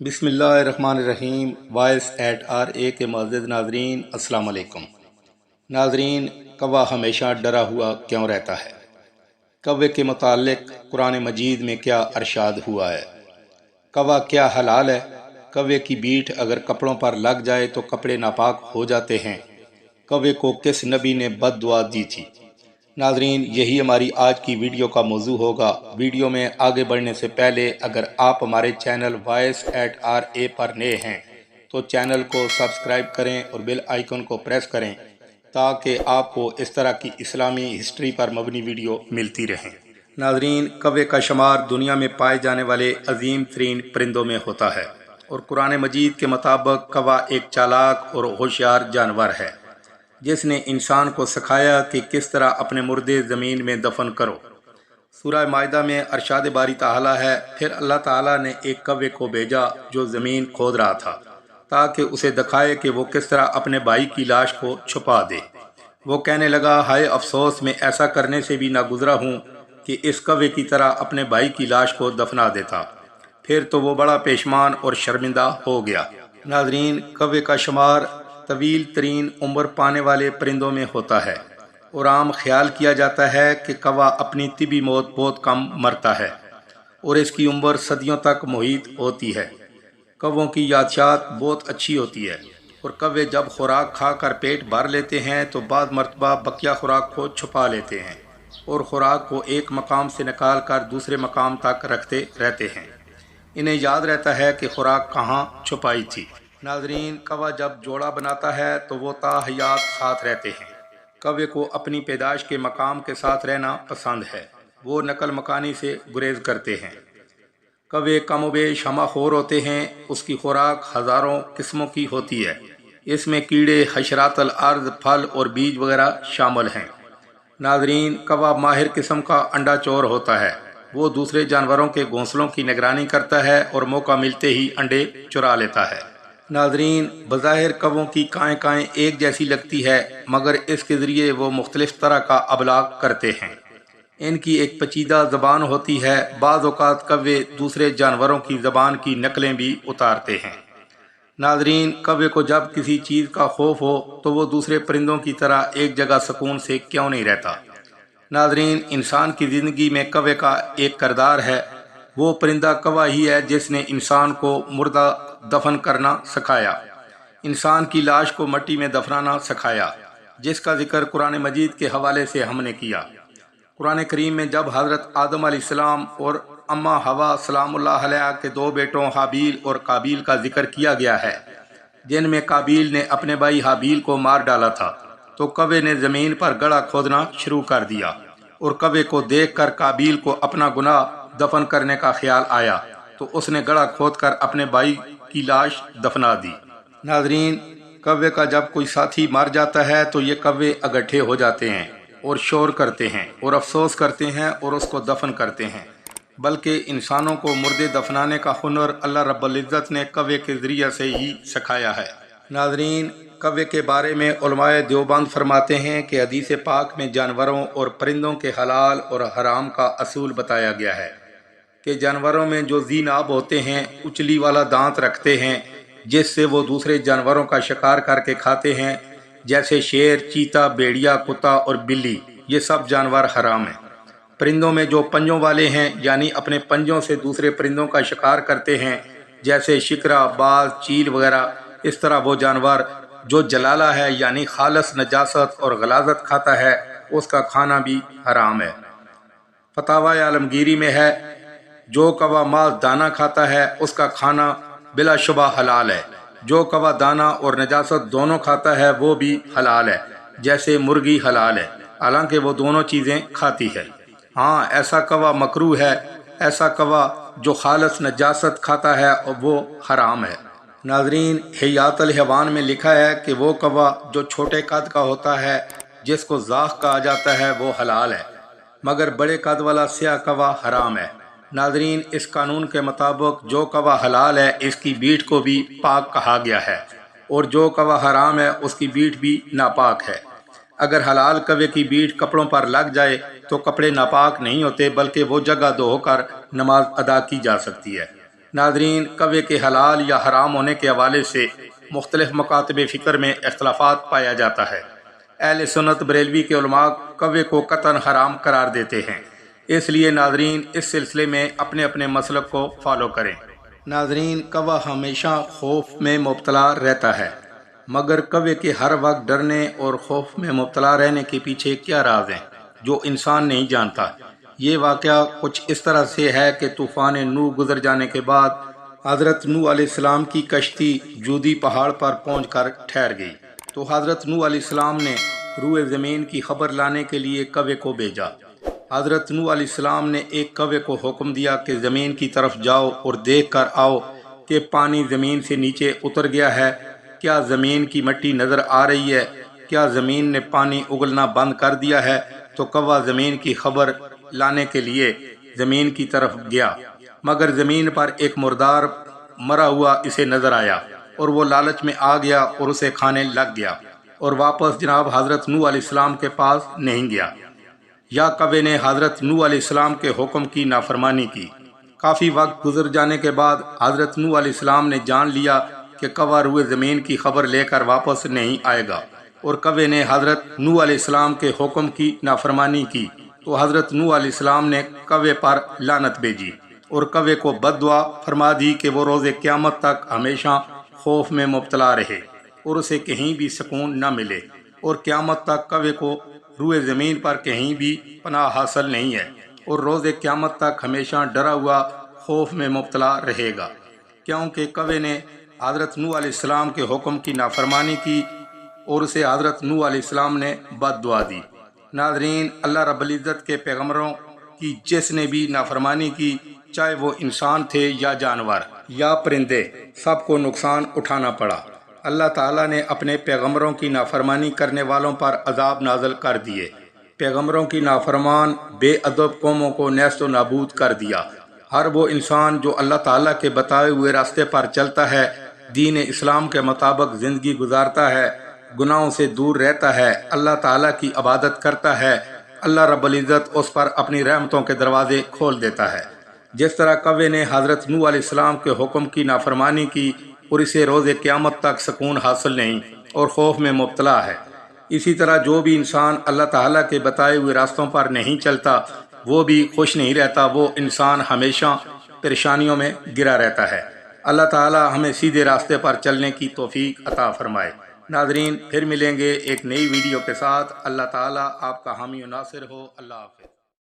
بسم اللہ الرحمن الرحیم۔ وائس ایٹ آر اے کے معزز ناظرین السلام علیکم۔ ناظرین، کوا ہمیشہ ڈرا ہوا کیوں رہتا ہے؟ کوے کے متعلق قرآن مجید میں کیا ارشاد ہوا ہے؟ کوا کیا حلال ہے؟ کوے کی بیٹ اگر کپڑوں پر لگ جائے تو کپڑے ناپاک ہو جاتے ہیں۔ کوے کو کس نبی نے بد دعا دی تھی؟ ناظرین، یہی ہماری آج کی ویڈیو کا موضوع ہوگا۔ ویڈیو میں آگے بڑھنے سے پہلے اگر آپ ہمارے چینل وائس ایٹ آر اے پر نئے ہیں تو چینل کو سبسکرائب کریں اور بیل آئیکن کو پریس کریں تاکہ آپ کو اس طرح کی اسلامی ہسٹری پر مبنی ویڈیو ملتی رہیں۔ ناظرین، کوے کا شمار دنیا میں پائے جانے والے عظیم ترین پرندوں میں ہوتا ہے اور قرآن مجید کے مطابق کوا ایک چالاک اور ہوشیار جانور ہے جس نے انسان کو سکھایا کہ کس طرح اپنے مردے زمین میں دفن کرو۔ سورہ مائدہ میں ارشاد باری تعالیٰ ہے، پھر اللہ تعالیٰ نے ایک کوے کو بھیجا جو زمین کھود رہا تھا تاکہ اسے دکھائے کہ وہ کس طرح اپنے بھائی کی لاش کو چھپا دے۔ وہ کہنے لگا، ہائے افسوس، میں ایسا کرنے سے بھی ناگزرا ہوں کہ اس کوے کی طرح اپنے بھائی کی لاش کو دفنا دیتا۔ پھر تو وہ بڑا پشیمان اور شرمندہ ہو گیا۔ ناظرین، کوے کا شمار طویل ترین عمر پانے والے پرندوں میں ہوتا ہے اور عام خیال کیا جاتا ہے کہ کوا اپنی طبی موت بہت کم مرتا ہے اور اس کی عمر صدیوں تک محیط ہوتی ہے۔ کووں کی یادداشت بہت اچھی ہوتی ہے اور کوے جب خوراک کھا کر پیٹ بھر لیتے ہیں تو بعض مرتبہ بقیہ خوراک کو چھپا لیتے ہیں اور خوراک کو ایک مقام سے نکال کر دوسرے مقام تک رکھتے رہتے ہیں۔ انہیں یاد رہتا ہے کہ خوراک کہاں چھپائی تھی۔ ناظرین، کوا جب جوڑا بناتا ہے تو وہ تا حیات ساتھ رہتے ہیں۔ کوے کو اپنی پیدائش کے مقام کے ساتھ رہنا پسند ہے، وہ نقل مکانی سے گریز کرتے ہیں۔ کوے کم و بیش ہمہ خور ہوتے ہیں، اس کی خوراک ہزاروں قسموں کی ہوتی ہے، اس میں کیڑے، حشرات الارض، پھل اور بیج وغیرہ شامل ہیں۔ ناظرین، کوا ماہر قسم کا انڈا چور ہوتا ہے، وہ دوسرے جانوروں کے گھونسلوں کی نگرانی کرتا ہے اور موقع ملتے ہی انڈے چرا لیتا ہے۔ ناظرین، بظاہر کووں کی کائیں ایک جیسی لگتی ہے مگر اس کے ذریعے وہ مختلف طرح کا ابلاغ کرتے ہیں۔ ان کی ایک پیچیدہ زبان ہوتی ہے، بعض اوقات کوے دوسرے جانوروں کی زبان کی نقلیں بھی اتارتے ہیں۔ ناظرین، کوے کو جب کسی چیز کا خوف ہو تو وہ دوسرے پرندوں کی طرح ایک جگہ سکون سے کیوں نہیں رہتا؟ ناظرین، انسان کی زندگی میں کوے کا ایک کردار ہے۔ وہ پرندہ کوا ہی ہے جس نے انسان کو مردہ دفن کرنا سکھایا، انسان کی لاش کو مٹی میں دفنانا سکھایا، جس کا ذکر قرآن مجید کے حوالے سے ہم نے کیا۔ قرآن کریم میں جب حضرت آدم علیہ السلام اور اماں حوا سلام اللہ علیہ کے دو بیٹوں حابیل اور قابیل کا ذکر کیا گیا ہے، جن میں قابیل نے اپنے بھائی حابیل کو مار ڈالا تھا، تو کوے نے زمین پر گڑھا کھودنا شروع کر دیا اور کوے کو دیکھ کر قابیل کو اپنا گناہ دفن کرنے کا خیال آیا تو اس نے گڑھا کھود کر اپنے بھائی کی لاش دفنا دی۔ ناظرین، کوے کا جب کوئی ساتھی مر جاتا ہے تو یہ کوے اکٹھے ہو جاتے ہیں اور شور کرتے ہیں اور افسوس کرتے ہیں اور اس کو دفن کرتے ہیں، بلکہ انسانوں کو مردے دفنانے کا ہنر اللہ رب العزت نے کوے کے ذریعے سے ہی سکھایا ہے۔ ناظرین، کوے کے بارے میں علماء دیوبند فرماتے ہیں کہ حدیث پاک میں جانوروں اور پرندوں کے حلال اور حرام کا اصول بتایا گیا ہے کہ جانوروں میں جو ذی ناب ہوتے ہیں، اچلی والا دانت رکھتے ہیں جس سے وہ دوسرے جانوروں کا شکار کر کے کھاتے ہیں، جیسے شیر، چیتا، بھیڑیا، کتا اور بلی، یہ سب جانور حرام ہیں۔ پرندوں میں جو پنجوں والے ہیں، یعنی اپنے پنجوں سے دوسرے پرندوں کا شکار کرتے ہیں، جیسے شکرا، باز، چیل وغیرہ، اس طرح وہ جانور جو جلالہ ہے یعنی خالص نجاست اور غلاظت کھاتا ہے، اس کا کھانا بھی حرام ہے۔ فتاوی عالمگیری میں ہے، جو کوا ماز دانہ کھاتا ہے اس کا کھانا بلا شبہ حلال ہے، جو کوا دانہ اور نجاست دونوں کھاتا ہے وہ بھی حلال ہے، جیسے مرغی حلال ہے، حالانکہ وہ دونوں چیزیں کھاتی ہے۔ ہاں، ایسا کوا مکروہ ہے، ایسا کوا جو خالص نجاست کھاتا ہے وہ حرام ہے۔ ناظرین، حیات الحیوان میں لکھا ہے کہ وہ کوا جو چھوٹے قد کا ہوتا ہے جس کو زاغ کہا جاتا ہے وہ حلال ہے، مگر بڑے قد والا سیاہ کوا حرام ہے۔ ناظرین، اس قانون کے مطابق جو کوا حلال ہے اس کی بیٹ کو بھی پاک کہا گیا ہے اور جو کوا حرام ہے اس کی بیٹ بھی ناپاک ہے۔ اگر حلال کوے کی بیٹ کپڑوں پر لگ جائے تو کپڑے ناپاک نہیں ہوتے بلکہ وہ جگہ دھو کر نماز ادا کی جا سکتی ہے۔ ناظرین، کوے کے حلال یا حرام ہونے کے حوالے سے مختلف مکاتب فکر میں اختلافات پایا جاتا ہے۔ اہل سنت بریلوی کے علماء کوے کو قطعاً حرام قرار دیتے ہیں، اس لیے ناظرین اس سلسلے میں اپنے اپنے مسلک کو فالو کریں۔ ناظرین، کوا ہمیشہ خوف میں مبتلا رہتا ہے، مگر کوے کے ہر وقت ڈرنے اور خوف میں مبتلا رہنے کے پیچھے کیا راز ہیں جو انسان نہیں جانتا۔ یہ واقعہ کچھ اس طرح سے ہے کہ طوفان نوح گزر جانے کے بعد حضرت نوح علیہ السلام کی کشتی جودی پہاڑ پر پہنچ کر ٹھہر گئی، تو حضرت نوح علیہ السلام نے روئے زمین کی خبر لانے کے لیے کوے کو بھیجا۔ حضرت نوح علیہ السلام نے ایک کوے کو حکم دیا کہ زمین کی طرف جاؤ اور دیکھ کر آؤ کہ پانی زمین سے نیچے اتر گیا ہے، کیا زمین کی مٹی نظر آ رہی ہے، کیا زمین نے پانی اگلنا بند کر دیا ہے۔ تو کوا زمین کی خبر لانے کے لیے زمین کی طرف گیا، مگر زمین پر ایک مردار مرا ہوا اسے نظر آیا اور وہ لالچ میں آ گیا اور اسے کھانے لگ گیا اور واپس جناب حضرت نوح علیہ السلام کے پاس نہیں گیا۔ یا کوے نے حضرت نوح علیہ السلام کے حکم کی نافرمانی کی۔ کافی وقت گزر جانے کے بعد حضرت نوح علیہ السلام نے جان لیا کہ کوا روئے زمین کی خبر لے کر واپس نہیں آئے گا، اور کوے نے حضرت نوح علیہ السلام کے حکم کی نافرمانی کی، تو حضرت نوح علیہ السلام نے کوے پر لعنت بھیجی اور کوے کو بد دعا فرما دی کہ وہ روز قیامت تک ہمیشہ خوف میں مبتلا رہے اور اسے کہیں بھی سکون نہ ملے، اور قیامت تک کوے کو روئے زمین پر کہیں بھی پناہ حاصل نہیں ہے، اور روز قیامت تک ہمیشہ ڈرا ہوا خوف میں مبتلا رہے گا، کیونکہ کوے نے حضرت نوح علیہ السلام کے حکم کی نافرمانی کی اور اسے حضرت نوح علیہ السلام نے بد دعا دی۔ ناظرین، اللہ رب العزت کے پیغمبروں کی جس نے بھی نافرمانی کی، چاہے وہ انسان تھے یا جانور یا پرندے، سب کو نقصان اٹھانا پڑا۔ اللہ تعالیٰ نے اپنے پیغمبروں کی نافرمانی کرنے والوں پر عذاب نازل کر دیے، پیغمبروں کی نافرمان بے ادب قوموں کو نیست و نابود کر دیا۔ ہر وہ انسان جو اللہ تعالیٰ کے بتائے ہوئے راستے پر چلتا ہے، دین اسلام کے مطابق زندگی گزارتا ہے، گناہوں سے دور رہتا ہے، اللہ تعالیٰ کی عبادت کرتا ہے، اللہ رب العزت اس پر اپنی رحمتوں کے دروازے کھول دیتا ہے۔ جس طرح کوے نے حضرت نوح علیہ السلام کے حکم کی نافرمانی کی اور اسے روز قیامت تک سکون حاصل نہیں اور خوف میں مبتلا ہے، اسی طرح جو بھی انسان اللہ تعالیٰ کے بتائے ہوئے راستوں پر نہیں چلتا وہ بھی خوش نہیں رہتا، وہ انسان ہمیشہ پریشانیوں میں گرا رہتا ہے۔ اللہ تعالیٰ ہمیں سیدھے راستے پر چلنے کی توفیق عطا فرمائے۔ ناظرین، پھر ملیں گے ایک نئی ویڈیو کے ساتھ۔ اللہ تعالیٰ آپ کا حامی و ناصر ہو۔ اللہ حافظ۔